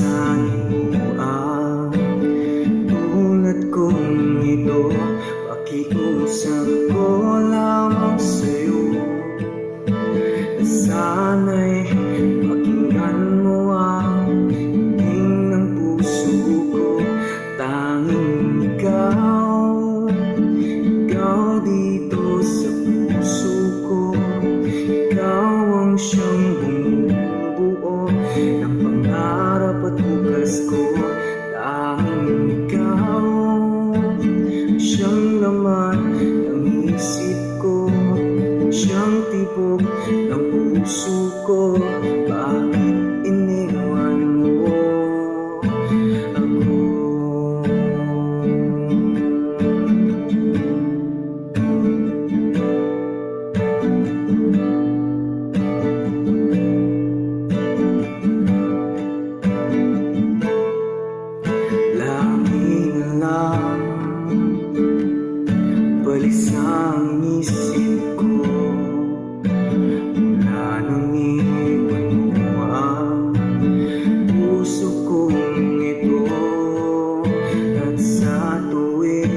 Bilisan mo ang tulad kong ito. Pakiusap ko lamang sa'yo. Sana'y pakinggan mo ang hingin ng puso ko. Tanging ikaw dito sa puso ko. Ikaw ang siyang bumubuo ng pangarap at bukas ko. Tanging ikaw siyang laman ng isip ko, siyang tibok ng puso ko. Bakit iniwan mo ako? Lagi na lang balisang isip ko mula nung iwan mo ang puso kong ito. At sa tuwing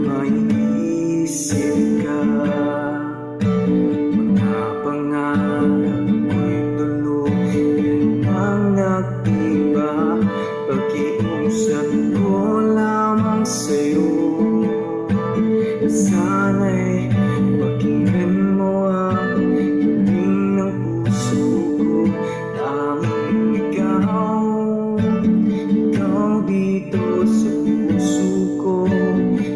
may isip ka, mga pangarap ko'y tuloy. Yan ang nagtiba. Pakiusap ko lamang sa'yo. Sana'y pakinggan mo ang hingin ng puso ko. Tanging ikaw dito sa puso ko.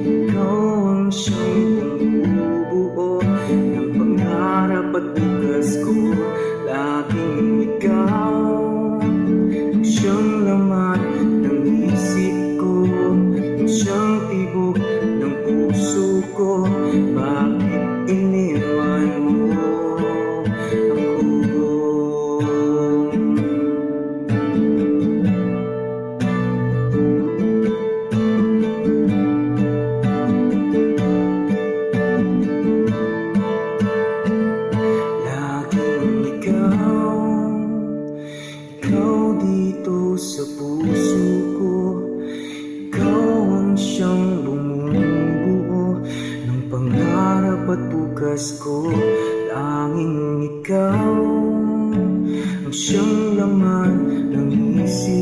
Ikaw ang siyang bumubuo ng pangarap at bukas ko. Laging ikaw ang siyang laman ng isip ko, siyang tibok ng puso ko. Bakit iniwan mo ako? Laging ikaw dito sa puso ko. Ikaw ang siyang bumubuo ng pangarap at bukas ko. Tanging ikaw ang siyang laman ng isip